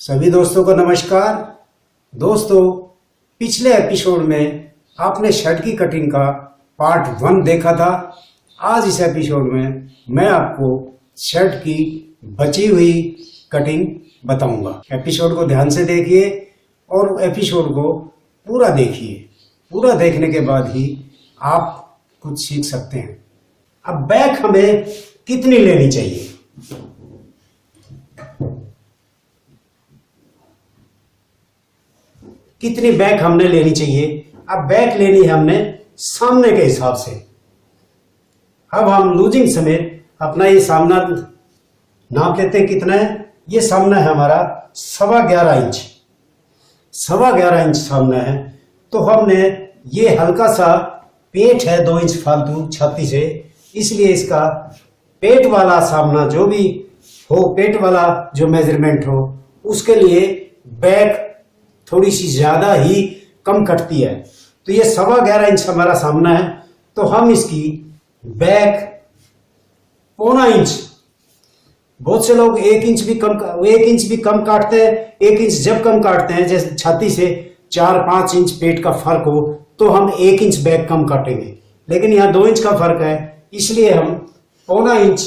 सभी दोस्तों को नमस्कार। दोस्तों, पिछले एपिसोड में आपने शर्ट की कटिंग का पार्ट 1 देखा था। आज इस एपिसोड में मैं आपको शर्ट की बची हुई कटिंग बताऊंगा। एपिसोड को ध्यान से देखिए और एपिसोड को पूरा देखिए। पूरा देखने के बाद ही आप कुछ सीख सकते हैं। अब बैक हमें कितनी लेनी चाहिए? कितनी बैक हमने लेनी चाहिए? अब बैक लेनी है हमने सामने के हिसाब से। अब हम लूजिंग समेत अपना ये सामना नाप लेते हैं। कितना है? ये सामना है हमारा 11.25 इंच। 11.25 इंच सामना है। तो हमने ये हल्का सा पेट है 2 इंच फालतू छाती से, इसलिए इसका पेट वाला सामना जो भी हो, पेट वाला जो मेजरमेंट हो, उसके लिए बैक थोड़ी सी ज्यादा ही कम कटती है। तो ये 11.25 इंच हमारा सामना है। तो हम इसकी बैक 1.25 इंच, बहुत से लोग 1 इंच भी कम काटते हैं। 1 इंच जब कम काटते हैं, जैसे छाती से 4-5 इंच पेट का फर्क हो, तो हम 1 इंच बैक कम काटेंगे। लेकिन यहाँ 2 इंच का फर्क है, इसलिए हम 1.25 इंच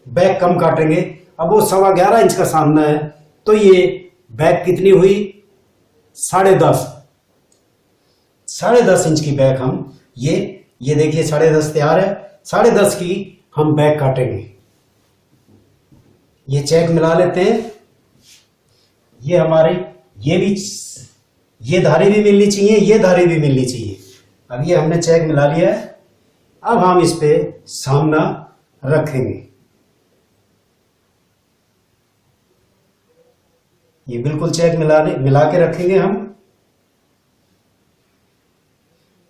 बैक कम काटेंगे। अब वो 11.25 इंच का सामना है, तो ये बैक कितनी हुई? 10.5 इंच की बैक हम ये देखिए 10.5 तैयार है। 10.5 की हम बैक काटेंगे। ये चेक मिला लेते हैं। ये हमारी ये धारी भी मिलनी चाहिए, ये धारी भी मिलनी चाहिए। अब ये हमने चेक मिला लिया है। अब हम इस पे सामना रखेंगे। ये बिल्कुल चेक मिला के रखेंगे हम।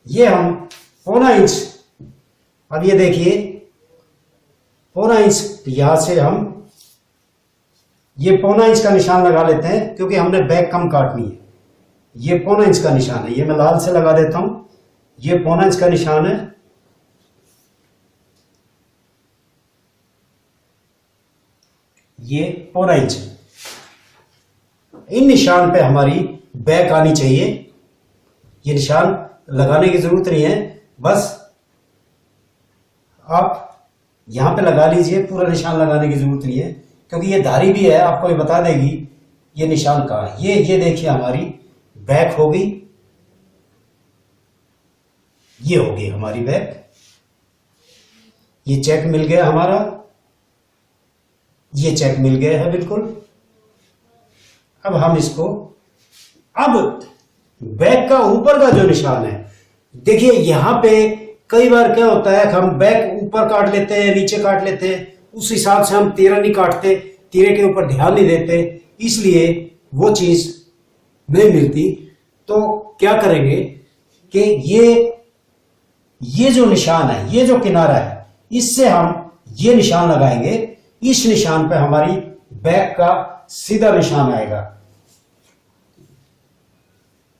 ये हम 1.25 इंच, अब ये देखिए 1.25 इंच, यहां से हम ये 1.25 इंच का निशान लगा लेते हैं, क्योंकि हमने बैक कम काटनी है। ये 1.25 इंच का निशान है। ये मैं लाल से लगा देता हूं। ये 1.25 इंच का निशान है। ये 1.25 इंच। इन निशान पे हमारी बैक आनी चाहिए। ये निशान लगाने की जरूरत नहीं है, बस आप यहां पे लगा लीजिए। पूरा निशान लगाने की जरूरत नहीं है, क्योंकि ये धारी भी है, आपको ये बता देगी ये निशान कहां है। ये देखिए हमारी बैक हो गई। ये हो गई हमारी बैक। ये चेक मिल गया हमारा। ये चेक मिल गया है बिल्कुल। अब हम इसको, अब बैक का ऊपर का जो निशान है, देखिए यहां पे कई बार क्या होता है कि हम बैक ऊपर काट लेते हैं, नीचे काट लेते हैं, उस हिसाब से हम तीरा नहीं काटते, तीरे के ऊपर ध्यान नहीं देते, इसलिए वो चीज नहीं मिलती। तो क्या करेंगे कि ये जो निशान है, ये जो किनारा है, इससे हम ये निशान लगाएंगे। इस निशान पे हमारी बैक का सीधा निशान आएगा।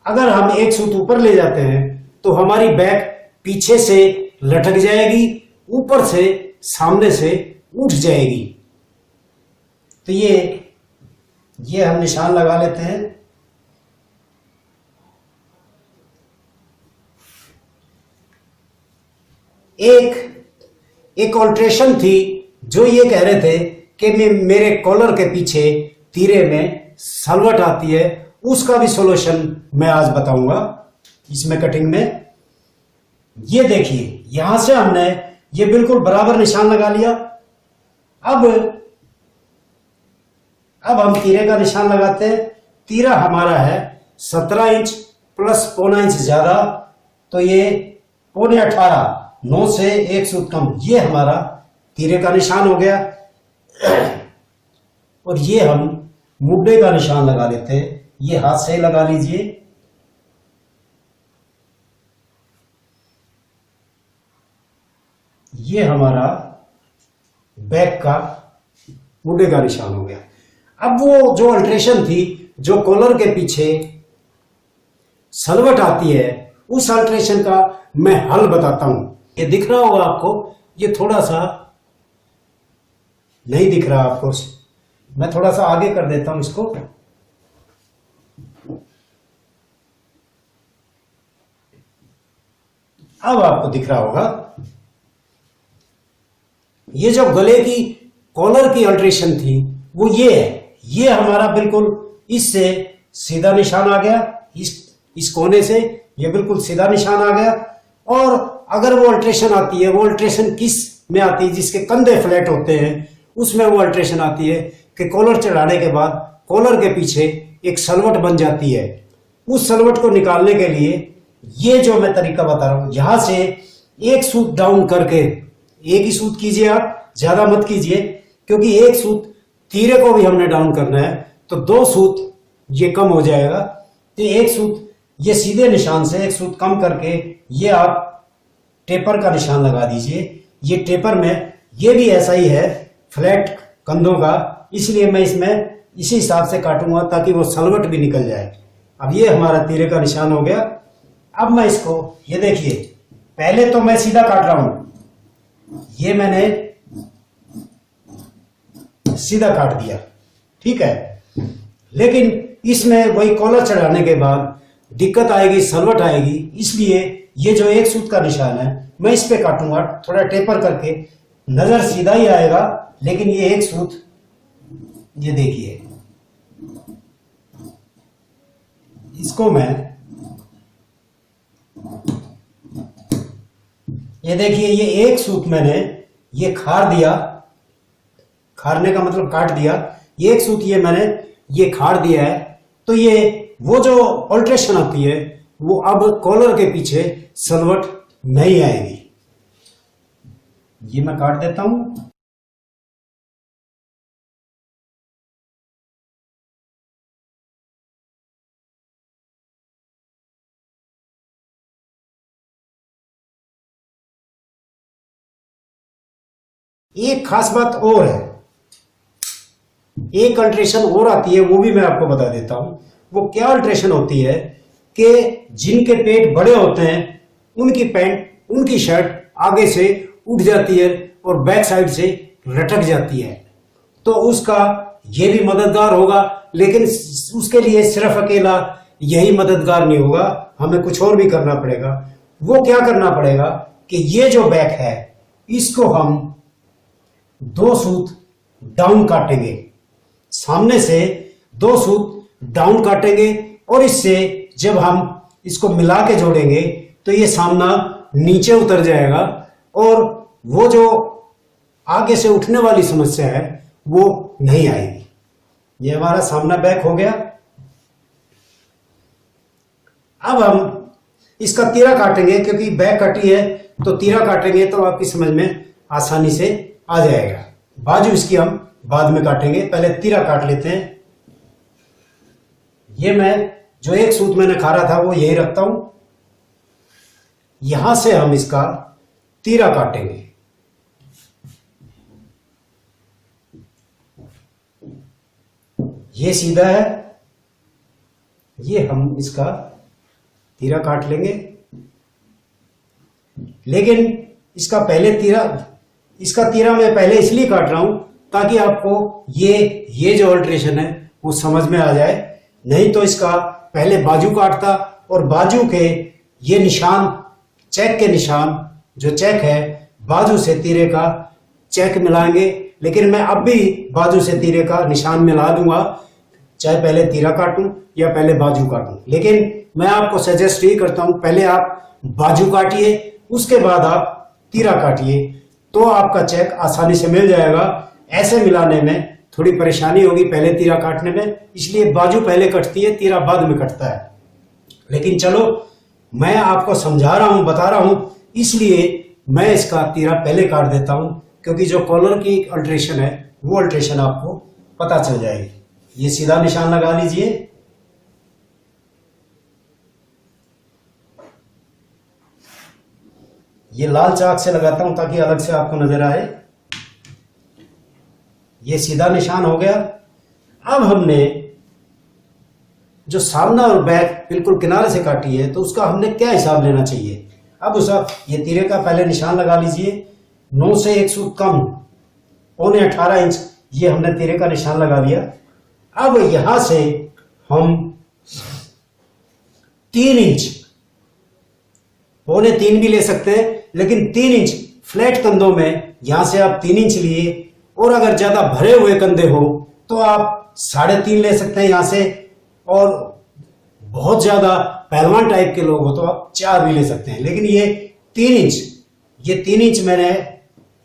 अगर हम एक सूत ऊपर ले जाते हैं तो हमारी बैक पीछे से लटक जाएगी, ऊपर से सामने से उठ जाएगी। तो ये हम निशान लगा लेते हैं। एक ऑल्ट्रेशन थी, जो ये कह रहे थे कि मेरे कॉलर के पीछे तीरे में सलवट आती है, उसका भी सॉल्यूशन मैं आज बताऊंगा इसमें कटिंग में। ये देखिए यहां से हमने ये बिल्कुल बराबर निशान लगा लिया। अब हम तीरे का निशान लगाते हैं। तीरा हमारा है 17 इंच प्लस 1.25 इंच ज्यादा, तो ये 17.25, 9 से 1 सूत कम, ये हमारा तीरे का निशान हो गया। और ये हम मुड्डे का निशान लगा लेते हैं। ये हाथ से लगा लीजिए। ये हमारा बैक का मुड्डे का निशान हो गया। अब वो जो अल्ट्रेशन थी, जो कॉलर के पीछे सलवट आती है, उस अल्ट्रेशन का मैं हल बताता हूं। ये दिख रहा होगा आपको, ये थोड़ा सा नहीं दिख रहा आपको, मैं थोड़ा सा आगे कर देता हूं इसको। अब आपको दिख रहा होगा ये जो गले की कॉलर की अल्ट्रेशन थी वो ये है। ये हमारा बिल्कुल इससे सीधा निशान आ गया, इस कोने से ये बिल्कुल सीधा निशान आ गया। और अगर वो अल्ट्रेशन आती है, वो अल्ट्रेशन किस में आती है, जिसके कंधे फ्लैट होते हैं उसमें वो अल्ट्रेशन आती है कि कॉलर चढ़ाने के बाद कॉलर के पीछे एक सलवट बन जाती है। उस सलवट को निकालने के लिए ये जो मैं तरीका बता रहा हूं, यहां से एक सूत डाउन करके, एक ही सूत कीजिए आप, ज्यादा मत कीजिए, क्योंकि एक सूत तीरे को भी हमने डाउन करना है तो 2 सूत ये कम हो जाएगा। तो एक सूत ये सीधे निशान से एक सूत कम करके ये आप टेपर का निशान लगा दीजिए। ये टेपर में ये भी ऐसा ही है, फ्लैट कंधों का, इसलिए मैं इसमें इसी हिसाब से काटूंगा ताकि वो सलवट भी निकल जाए। अब ये हमारा तीरे का निशान हो गया। अब मैं इसको, ये देखिए, पहले तो मैं सीधा काट रहा हूं, ये मैंने सीधा काट दिया, ठीक है। लेकिन इसमें वही कॉलर चढ़ाने के बाद दिक्कत आएगी, सलवट आएगी, इसलिए ये जो एक सूत का निशान है मैं इस पे काटूंगा थोड़ा टेपर करके। नजर सीधा ही आएगा, लेकिन ये एक सूत, ये देखिए, इसको मैं, ये देखिए, ये एक सूत मैंने ये खार दिया, खारने का मतलब काट दिया, एक सूत ये मैंने ये खार दिया है। तो ये वो जो अल्ट्रेशन आती है वो अब कॉलर के पीछे सलवट नहीं आएगी। ये मैं काट देता हूं। एक खास बात और है, एक अल्ट्रेशन और आती है, वो भी मैं आपको बता देता हूं। वो क्या अल्ट्रेशन होती है कि जिनके पेट बड़े होते हैं उनकी पैंट, उनकी शर्ट आगे से उठ जाती है और बैक साइड से लटक जाती है। तो उसका ये भी मददगार होगा, लेकिन उसके लिए सिर्फ अकेला यही मददगार नहीं होगा, हमें कुछ और भी करना पड़ेगा। वो क्या करना पड़ेगा कि ये जो बैक है इसको हम 2 सूत डाउन काटेंगे, सामने से 2 सूत डाउन काटेंगे, और इससे जब हम इसको मिला के जोड़ेंगे तो ये सामना नीचे उतर जाएगा और वो जो आगे से उठने वाली समस्या है वो नहीं आएगी। ये हमारा सामना बैक हो गया। अब हम इसका तीरा काटेंगे, क्योंकि बैक कटी है तो तीरा काटेंगे तो आपकी समझ में आसानी से आ जाएगा। बाजू इसकी हम बाद में काटेंगे, पहले तीरा काट लेते हैं। ये मैं जो एक सूत मैंने खारा था वो यही रखता हूं, यहां से हम इसका तीरा काटेंगे। ये सीधा है, ये हम इसका तीरा काट लेंगे। लेकिन इसका तीरा मैं पहले इसलिए काट रहा हूं ताकि आपको ये जो अल्ट्रेशन है वो समझ में आ जाए। नहीं तो इसका पहले बाजू काटता और बाजू के ये निशान, चेक के निशान, जो चेक है बाजू से तीरे का चेक मिलाएंगे। लेकिन मैं अब भी बाजू से तीरे का निशान मिला दूंगा, चाहे पहले तीरा काटूं या पहले बाजू काटूं। लेकिन मैं आपको सजेस्ट ये करता हूं, पहले आप बाजू काटिए, उसके बाद आप तीरा काटिए, तो आपका चेक आसानी से मिल जाएगा। ऐसे मिलाने में थोड़ी परेशानी होगी पहले तीरा काटने में, इसलिए बाजू पहले कटती है, तीरा बाद में कटता है। लेकिन चलो, मैं आपको समझा रहा हूं, बता रहा हूं, इसलिए मैं इसका तीरा पहले काट देता हूं, क्योंकि जो कॉलर की अल्ट्रेशन है वो अल्ट्रेशन आपको पता चल जाएगी। ये सीधा निशान लगा लीजिए। ये लाल चाक से लगाता हूं ताकि अलग से आपको नजर आए। ये सीधा निशान हो गया। अब हमने जो सामना और बैक बिल्कुल किनारे से काटी है तो उसका हमने क्या हिसाब लेना चाहिए। अब उसका ये तीरे का पहले निशान लगा लीजिए। 9 से 1 सूत कम, पौने 18 इंच, ये हमने तीरे का निशान लगा दिया। अब यहां से हम 3 इंच, 3.25 भी ले सकते हैं, लेकिन 3 इंच फ्लैट कंधों में यहां से आप 3 इंच लिए, और अगर ज्यादा भरे हुए कंधे हो तो आप 3.5 ले सकते हैं यहां से, और बहुत ज्यादा पहलवान टाइप के लोग हो तो आप 4 भी ले सकते हैं। लेकिन ये 3 इंच मैंने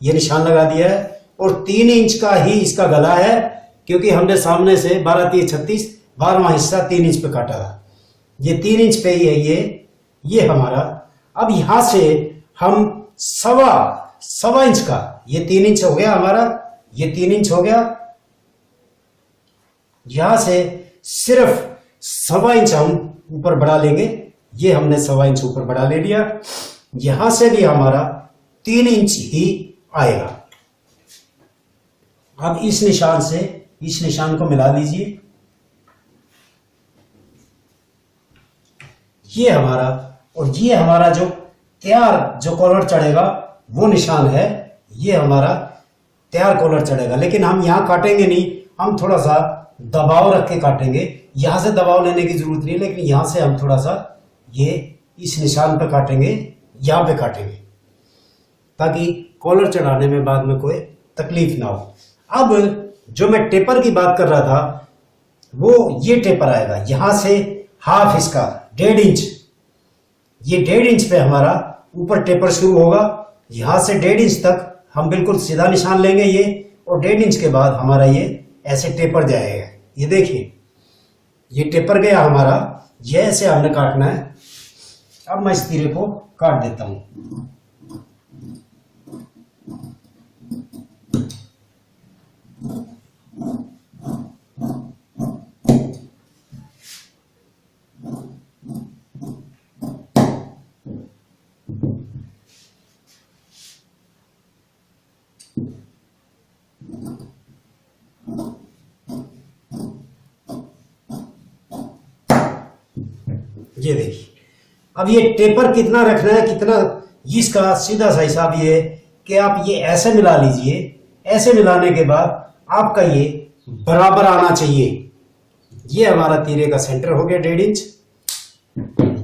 ये निशान लगा दिया है, और 3 इंच का ही इसका गला है, क्योंकि हमने सामने से 12 3 36 12वां हिस्सा 3 इंच पे काटा था। ये 3 इंच पे ही है ये हमारा। अब यहां से हम सवा इंच का, ये 3 इंच हो गया हमारा, ये 3 इंच हो गया, यहां से सिर्फ सवा इंच हम ऊपर बढ़ा लेंगे। ये हमने सवा इंच ऊपर बढ़ा ले लिया। यहां से भी हमारा 3 इंच ही आएगा। अब इस निशान को मिला दीजिए। ये हमारा, और ये हमारा जो तैयार जो कॉलर चढ़ेगा वो निशान है, ये हमारा तैयार कॉलर चढ़ेगा। लेकिन हम यहां काटेंगे नहीं, हम थोड़ा सा दबाव रख के काटेंगे। यहां से दबाव लेने की जरूरत नहीं है, लेकिन यहां से हम थोड़ा सा ये इस निशान पर काटेंगे, यहां पे काटेंगे, ताकि कॉलर चढ़ाने में बाद में कोई तकलीफ ना हो। अब जो मैं टेपर की बात कर रहा था, वो ये टेपर आएगा यहां से हाफ, इसका 1.5 इंच, ये 1.5 इंच पे हमारा ऊपर टेपर शुरू होगा। यहां से 1.5 इंच तक हम बिल्कुल सीधा निशान लेंगे ये, और 1.5 इंच के बाद हमारा ये ऐसे टेपर जाएगा। ये देखिए, ये टेपर गया हमारा, ये ऐसे हमने काटना है। अब मैं इस तीरे को काट देता हूं। ये देखिए, अब ये टेपर कितना रखना है, कितना, इसका सीधा सा हिसाब ये है कि आप ये ऐसे मिला लीजिए। ऐसे मिलाने के बाद आपका ये बराबर आना चाहिए। ये हमारा तीरे का सेंटर हो गया 1.5 इंच,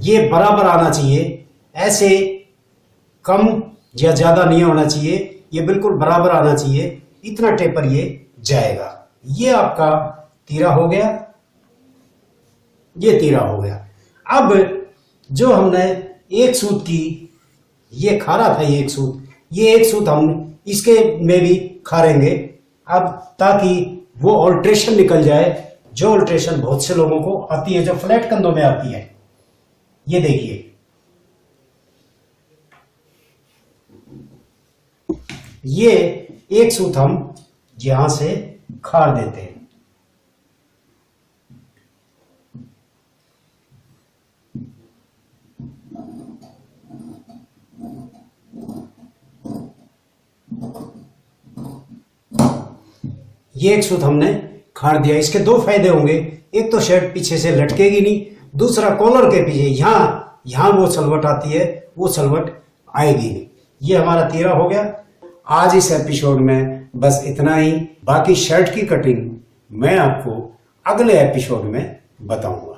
ये बराबर आना चाहिए। ऐसे कम या ज्यादा नहीं होना चाहिए, ये बिल्कुल बराबर आना चाहिए। इतना टेपर ये जाएगा। ये आपका तीरा हो गया, ये तीरा हो गया। अब जो हमने एक सूत की ये खारा था, ये एक सूत हम इसके में भी खारेंगे अब, ताकि वो ऑल्ट्रेशन निकल जाए, जो ऑल्ट्रेशन बहुत से लोगों को आती है, जो फ्लैट कंधों में आती है। ये देखिए, ये एक सूत हम यहां से खार देते हैं। ये एक सूत हमने खाड़ दिया। इसके 2 फायदे होंगे, एक तो शर्ट पीछे से लटकेगी नहीं, दूसरा कॉलर के पीछे यहां वो सलवट आती है, वो सलवट आएगी नहीं। ये हमारा तीरा हो गया। आज इस एपिसोड में बस इतना ही। बाकी शर्ट की कटिंग मैं आपको अगले एपिसोड में बताऊंगा।